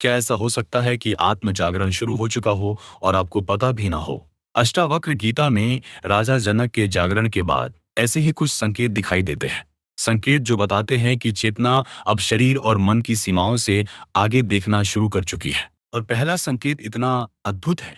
क्या ऐसा हो सकता है कि आत्म जागरण शुरू हो चुका हो और आपको पता भी ना हो? अष्टावक्र गीता में राजा जनक के जागरण के बाद ऐसे ही कुछ संकेत दिखाई देते हैं। संकेत जो बताते हैं कि चेतना अब शरीर और मन की सीमाओं से आगे देखना शुरू कर चुकी है। और पहला संकेत इतना अद्भुत है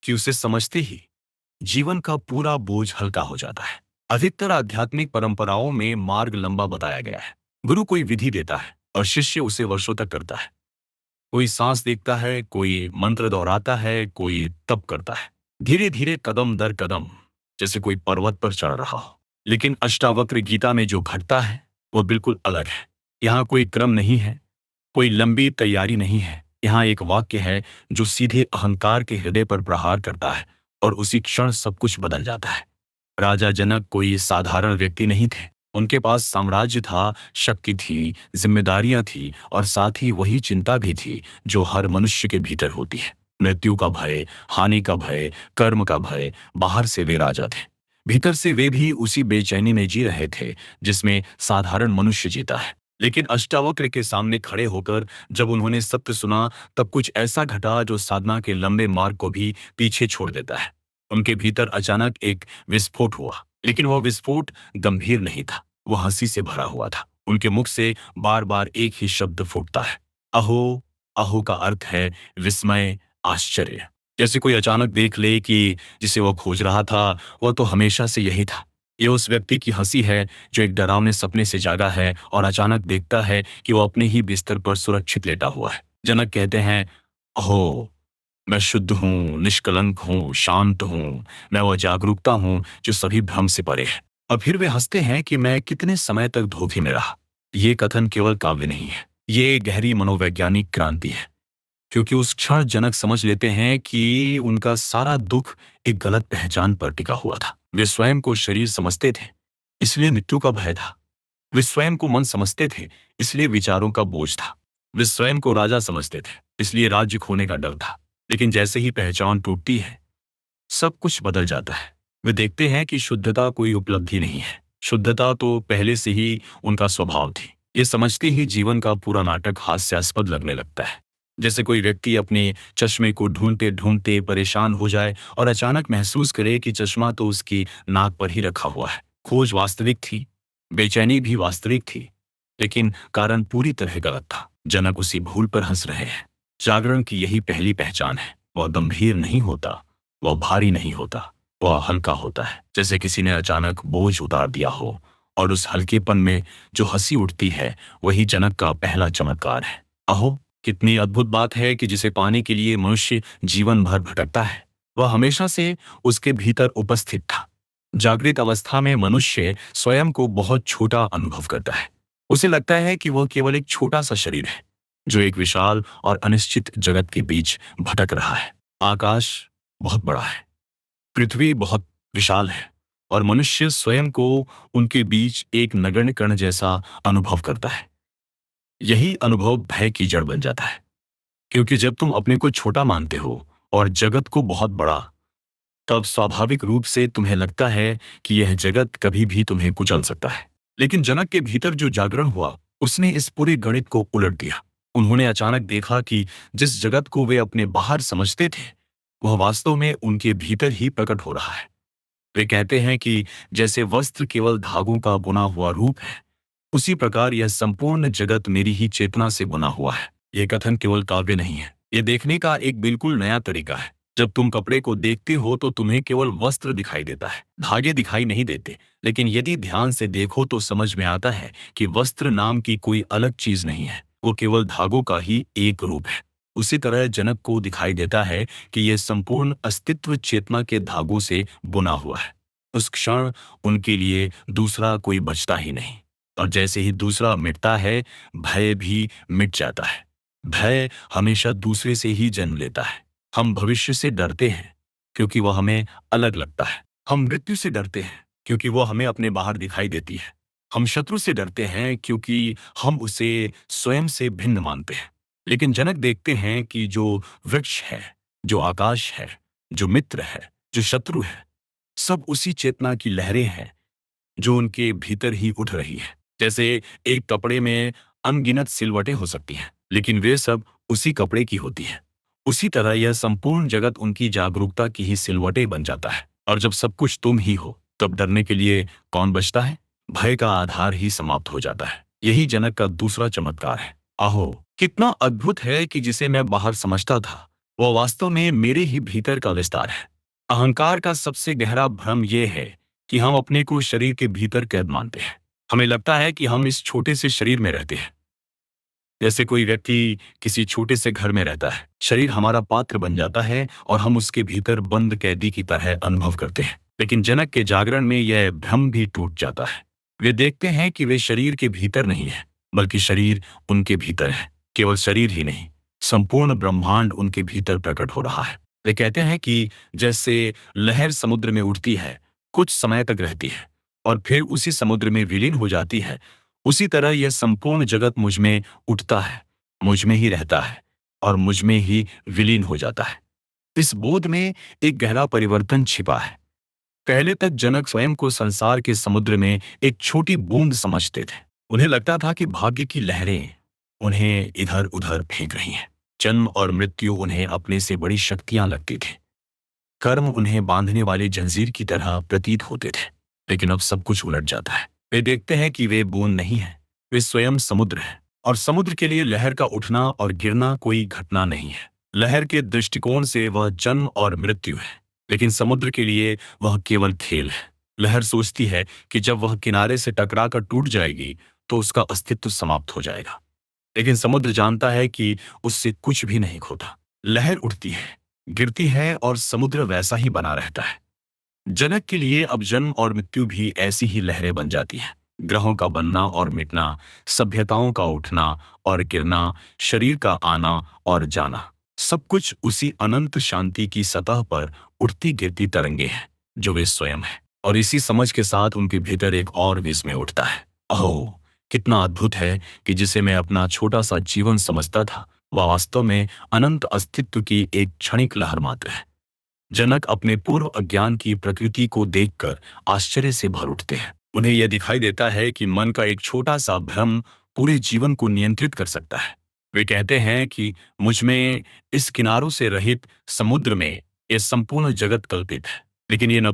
कि उसे समझते ही जीवन का पूरा बोझ हल्का हो जाता है। अधिकतर आध्यात्मिक परंपराओं में मार्ग लंबा बताया गया है। गुरु कोई विधि देता है और शिष्य उसे वर्षों तक करता है। कोई सांस देखता है, कोई मंत्र दोहराता है, कोई तप करता है, धीरे धीरे कदम दर कदम, जैसे कोई पर्वत पर चढ़ रहा हो। लेकिन अष्टावक्र गीता में जो घटता है वो बिल्कुल अलग है। यहाँ कोई क्रम नहीं है, कोई लंबी तैयारी नहीं है। यहाँ एक वाक्य है जो सीधे अहंकार के हृदय पर प्रहार करता है और उसी क्षण सब कुछ बदल जाता है। राजा जनक कोई साधारण व्यक्ति नहीं थे। उनके पास साम्राज्य था, शक्ति थी, जिम्मेदारियां थी और साथ ही वही चिंता भी थी जो हर मनुष्य के भीतर होती है। मृत्यु का भय, हानि का भय, कर्म का भय। बाहर से वे राजा थे, भीतर से वे भी उसी बेचैनी में जी रहे थे जिसमें साधारण मनुष्य जीता है। लेकिन अष्टावक्र के सामने खड़े होकर जब उन्होंने सत्य सुना, तब कुछ ऐसा घटा जो साधना के लंबे मार्ग को भी पीछे छोड़ देता है। उनके भीतर अचानक एक विस्फोट हुआ, लेकिन वह विस्फोट गंभीर नहीं था, वह हंसी से भरा हुआ था। उनके मुख से बार बार एक ही शब्द फूटता है, अहो। अहो का अर्थ है विस्मय, आश्चर्य। जैसे कोई अचानक देख ले कि जिसे वह खोज रहा था वह तो हमेशा से यही था। ये उस व्यक्ति की हंसी है जो एक डरावने सपने से जागा है और अचानक देखता है कि वह अपने ही बिस्तर पर सुरक्षित लेटा हुआ है। जनक कहते हैं, अहो, मैं शुद्ध हूँ, निष्कलंक हूँ, शांत हूँ। मैं वह जागरूकता हूँ जो सभी भ्रम से परे है। और फिर वे हंसते हैं कि मैं कितने समय तक धोखे में रहा। ये कथन केवल काव्य नहीं है, ये गहरी मनोवैज्ञानिक क्रांति है। क्योंकि उस क्षण जनक समझ लेते हैं कि उनका सारा दुख एक गलत पहचान पर टिका हुआ था। वे स्वयं को शरीर समझते थे, इसलिए मृत्यु का भय था। वे स्वयं को मन समझते थे, इसलिए विचारों का बोझ था। वे स्वयं को राजा समझते थे, इसलिए राज्य खोने का डर था। लेकिन जैसे ही पहचान टूटती है, सब कुछ बदल जाता है। वे देखते हैं कि शुद्धता कोई उपलब्धि नहीं है, शुद्धता तो पहले से ही उनका स्वभाव थी। ये समझते ही जीवन का पूरा नाटक हास्यास्पद लगने लगता है। जैसे कोई व्यक्ति अपने चश्मे को ढूंढते ढूंढते परेशान हो जाए और अचानक महसूस करे कि चश्मा तो उसकी नाक पर ही रखा हुआ है। खोज वास्तविक थी, बेचैनी भी वास्तविक थी, लेकिन कारण पूरी तरह गलत था। जनक उसी भूल पर हंस रहे हैं। जागरण की यही पहली पहचान है। वह गंभीर नहीं होता, वह भारी नहीं होता, वह हल्का होता है, जैसे किसी ने अचानक बोझ उतार दिया हो। और उस हल्केपन में जो हंसी उठती है वही जनक का पहला चमत्कार है। अहो, कितनी अद्भुत बात है कि जिसे पाने के लिए मनुष्य जीवन भर भटकता है, वह हमेशा से उसके भीतर उपस्थित था। जागृत अवस्था में मनुष्य स्वयं को बहुत छोटा अनुभव करता है। उसे लगता है कि वह केवल एक छोटा सा शरीर है जो एक विशाल और अनिश्चित जगत के बीच भटक रहा है। आकाश बहुत बड़ा है, पृथ्वी बहुत विशाल है और मनुष्य स्वयं को उनके बीच एक नगण्य कण जैसा अनुभव करता है। यही अनुभव भय की जड़ बन जाता है, क्योंकि जब तुम अपने को छोटा मानते हो और जगत को बहुत बड़ा, तब स्वाभाविक रूप से तुम्हें लगता है कि यह जगत कभी भी तुम्हें कुचल सकता है। लेकिन जनक के भीतर जो जागरण हुआ, उसने इस पूरे गणित को उलट दिया। उन्होंने अचानक देखा कि जिस जगत को वे अपने बाहर समझते थे, वह वास्तव में उनके भीतर ही प्रकट हो रहा है। वे कहते हैं कि जैसे वस्त्र केवल धागों का बुना हुआ रूप है, उसी प्रकार यह संपूर्ण जगत मेरी ही चेतना से बना हुआ है। यह कथन केवल काव्य नहीं है, यह देखने का एक बिल्कुल नया तरीका है। जब तुम कपड़े को देखते हो तो तुम्हें केवल वस्त्र दिखाई देता है, धागे दिखाई नहीं देते। लेकिन यदि ध्यान से देखो तो समझ में आता है कि वस्त्र नाम की कोई अलग चीज नहीं है, वो केवल धागों का ही एक रूप है। उसी तरह जनक को दिखाई देता है कि यह संपूर्ण अस्तित्व चेतना के धागों से बुना हुआ है। उस क्षण उनके लिए दूसरा कोई बचता ही नहीं। और जैसे ही दूसरा मिटता है, भय भी मिट जाता है। भय हमेशा दूसरे से ही जन्म लेता है। हम भविष्य से डरते हैं क्योंकि वह हमें अलग लगता है। हम मृत्यु से डरते हैं क्योंकि वह हमें अपने बाहर दिखाई देती है। हम शत्रु से डरते हैं क्योंकि हम उसे स्वयं से भिन्न मानते हैं। लेकिन जनक देखते हैं कि जो वृक्ष है, जो आकाश है, जो मित्र है, जो शत्रु है, सब उसी चेतना की लहरें हैं जो उनके भीतर ही उठ रही है। जैसे एक कपड़े में अनगिनत सिलवटें हो सकती हैं, लेकिन वे सब उसी कपड़े की होती है। उसी तरह यह संपूर्ण जगत उनकी जागरूकता की ही सिलवटें बन जाता है। और जब सब कुछ तुम ही हो, तब डरने के लिए कौन बचता है? भय का आधार ही समाप्त हो जाता है। यही जनक का दूसरा चमत्कार है। आहो, कितना अद्भुत है कि जिसे मैं बाहर समझता था, वह वास्तव में मेरे ही भीतर का विस्तार है। अहंकार का सबसे गहरा भ्रम यह है कि हम अपने को शरीर के भीतर कैद मानते हैं। हमें लगता है कि हम इस छोटे से शरीर में रहते हैं। जैसे कोई व्यक्ति किसी छोटे से घर में रहता है, शरीर हमारा पात्र बन जाता है और हम उसके भीतर बंद कैदी की तरह अनुभव करते हैं। लेकिन जनक के जागरण में यह भ्रम भी टूट जाता है। वे देखते हैं कि वे शरीर के भीतर नहीं है, बल्कि शरीर उनके भीतर है। केवल शरीर ही नहीं, संपूर्ण ब्रह्मांड उनके भीतर प्रकट हो रहा है। वे कहते हैं कि जैसे लहर समुद्र में उठती है, कुछ समय तक रहती है और फिर उसी समुद्र में विलीन हो जाती है, उसी तरह यह संपूर्ण जगत मुझ में उठता है, मुझ में ही रहता है और मुझ में ही विलीन हो जाता है। इस बोध में एक गहरा परिवर्तन छिपा है। पहले तक जनक स्वयं को संसार के समुद्र में एक छोटी बूंद समझते थे। उन्हें लगता था कि भाग्य की लहरें उन्हें इधर उधर फेंक रही हैं। जन्म और मृत्यु उन्हें अपने से बड़ी शक्तियां लगती थी। कर्म उन्हें बांधने वाले जंजीर की तरह प्रतीत होते थे। लेकिन अब सब कुछ उलट जाता है। वे देखते हैं कि वे बूंद नहीं है, वे स्वयं समुद्र है। और समुद्र के लिए लहर का उठना और गिरना कोई घटना नहीं है। लहर के दृष्टिकोण से वह जन्म और मृत्यु है, लेकिन समुद्र के लिए वह केवल खेल है। लहर सोचती है कि जब वह किनारे से टकराकर टूट जाएगी तो उसका अस्तित्व समाप्त हो जाएगा। लेकिन समुद्र जानता है कि उससे कुछ भी नहीं खोता। लहर उठती है, गिरती है और समुद्र वैसा ही बना रहता है। जनक के लिए अब जन्म और मृत्यु भी ऐसी ही लहरें बन जाती हैं। ग्रहों का बनना और मिटना, सभ्यताओं का उठना और गिरना, शरीर का आना और जाना, सब कुछ उसी अनंत शांति की सतह पर उठती गिरती तरंगे हैं जो वे स्वयं है। और इसी समझ के साथ उनके भीतर एक और विस्मय उठता है। ओह, कितना अद्भुत है कि जिसे मैं अपना छोटा सा जीवन समझता था, वह वास्तव में अनंत अस्तित्व की एक क्षणिक लहर मात्र है। जनक अपने पूर्व अज्ञान की प्रकृति को देखकर आश्चर्य से भर उठते हैं। उन्हें यह दिखाई देता है कि मन का एक छोटा सा भ्रम पूरे जीवन को नियंत्रित कर सकता है। वे कहते हैं कि मुझ में, इस किनारों से रहित समुद्र में, यह संपूर्ण जगत कल्पित है। लेकिन यह न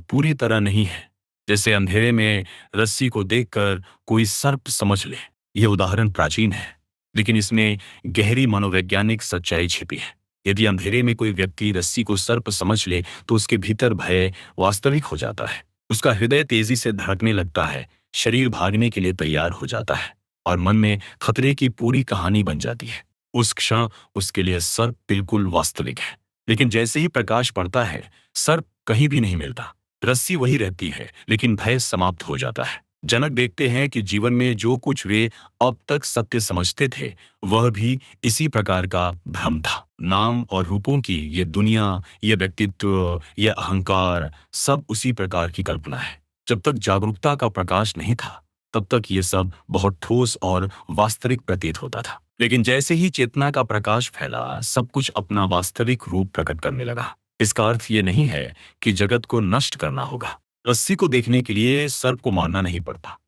पूरी तरह नहीं है। जैसे अंधेरे में रस्सी को देखकर कोई सर्प समझ ले। यह उदाहरण प्राचीन है, लेकिन इसमें गहरी मनोवैज्ञानिक सच्चाई छिपी है। यदि अंधेरे में कोई व्यक्ति रस्सी को सर्प समझ ले तो उसके भीतर भय वास्तविक हो जाता है। उसका हृदय तेजी से धड़कने लगता है, शरीर भागने के लिए तैयार हो जाता है और मन में खतरे की पूरी कहानी बन जाती है। उस क्षण उसके लिए सर्प बिल्कुल वास्तविक है। लेकिन जैसे ही प्रकाश पड़ता है, सर्प कहीं भी नहीं मिलता। रस्सी वही रहती है, लेकिन भय समाप्त हो जाता है। जनक देखते हैं कि जीवन में जो कुछ वे अब तक सत्य समझते थे, वह भी इसी प्रकार का भ्रम था। नाम और रूपों की ये दुनिया, ये व्यक्तित्व, ये अहंकार, सब उसी प्रकार की कल्पना है। जब तक जागरूकता का प्रकाश नहीं था, तब तक ये सब बहुत ठोस और वास्तविक प्रतीत होता था। लेकिन जैसे ही चेतना का प्रकाश फैला, सब कुछ अपना वास्तविक रूप प्रकट करने लगा। इसका अर्थ ये नहीं है कि जगत को नष्ट करना होगा। रस्सी को देखने के लिए सर्प को मारना नहीं पड़ता,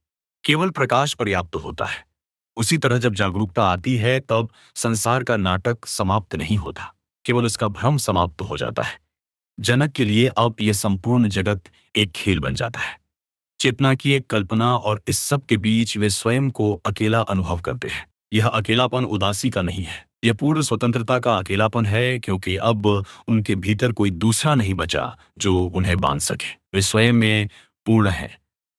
केवल प्रकाश पर्याप्त होता है। उसी तरह जब जागरूकता आती है, तब संसार का नाटक समाप्त नहीं होता, केवल उसका भ्रम समाप्त हो जाता है। जनक के लिए अब यह संपूर्ण जगत एक खेल बन जाता है, चेतना की एक कल्पना, और इस सब के बीच वे स्वयं को अकेला अनुभव करते हैं। यह अकेलापन उदासी का नहीं है, यह पूर्ण स्वतंत्रता का अकेलापन है, क्योंकि अब उनके भीतर कोई दूसरा नहीं बचा जो उन्हें बांध सके। वे स्वयं में पूर्ण हैं।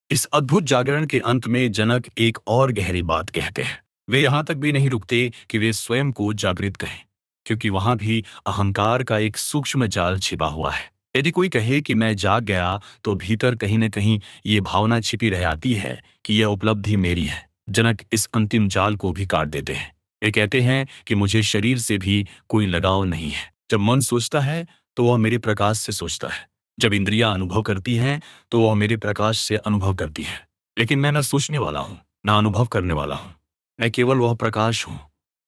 इस अद्भुत जागरण के अंत में जनक एक और गहरी बात कहते हैं। वे यहाँ तक भी नहीं रुकते कि वे स्वयं को जागृत कहें, क्योंकि वहां भी अहंकार का एक सूक्ष्म जाल छिपा हुआ है। यदि कोई कहे कि मैं जाग गया, तो भीतर कहीं न कहीं ये भावना छिपी रह आती है कि यह उपलब्धि मेरी है। जनक इस अंतिम जाल को भी काट देते हैं। वे कहते हैं कि मुझे शरीर से भी कोई लगाव नहीं है। जब मन सोचता है तो वह मेरे प्रकाश से सोचता है। जब इंद्रियां अनुभव करती हैं तो वह मेरे प्रकाश से अनुभव करती है। लेकिन मैं न सोचने वाला हूँ, न अनुभव करने वाला हूँ, मैं केवल वह प्रकाश हूँ।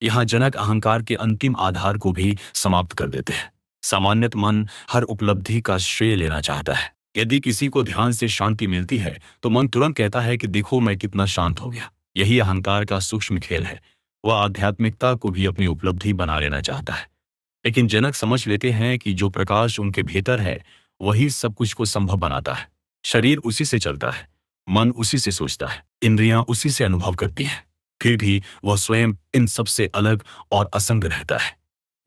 यहाँ जनक अहंकार के अंतिम आधार को भी समाप्त कर देते हैं। सामान्यत मन हर उपलब्धि का श्रेय लेना चाहता है। यदि किसी को ध्यान से शांति मिलती है तो मन तुरंत कहता है कि देखो मैं कितना शांत हो गया। यही अहंकार का सूक्ष्म खेल है। वह आध्यात्मिकता को भी अपनी उपलब्धि बना लेना चाहता है। लेकिन जनक समझ लेते हैं कि जो प्रकाश उनके भीतर है, वही सब कुछ को संभव बनाता है। शरीर उसी से चलता है, मन उसी से सोचता है, इंद्रियां उसी से अनुभव करती हैं। फिर भी वह स्वयं इन सब से अलग और असंग रहता है।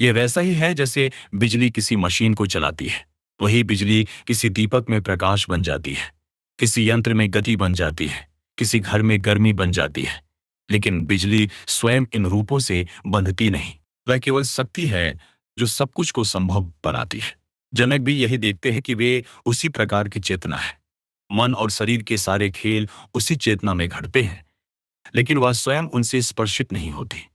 यह वैसा ही है जैसे बिजली किसी मशीन को चलाती है। वही बिजली किसी दीपक में प्रकाश बन जाती है, किसी यंत्र में गति बन जाती है, किसी घर में गर्मी बन जाती है। लेकिन बिजली स्वयं इन रूपों से बंधती नहीं। वह केवल शक्ति है जो सब कुछ को संभव बनाती है। जनक भी यही देखते हैं कि वे उसी प्रकार की चेतना है। मन और शरीर के सारे खेल उसी चेतना में घटते हैं, लेकिन वह स्वयं उनसे स्पर्शित नहीं होती।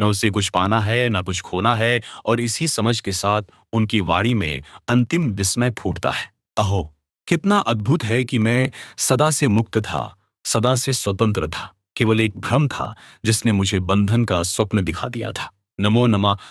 न उसे कुछ पाना है, न कुछ खोना है, और इसी समझ के साथ उनकी वाणी में अंतिम विस्मय फूटता है। अहो, कितना अद्भुत है कि मैं सदा से मुक्त था, सदा से स्वतंत्र था। केवल एक भ्रम था जिसने मुझे बंधन का स्वप्न दिखा दिया था। नमो नमः।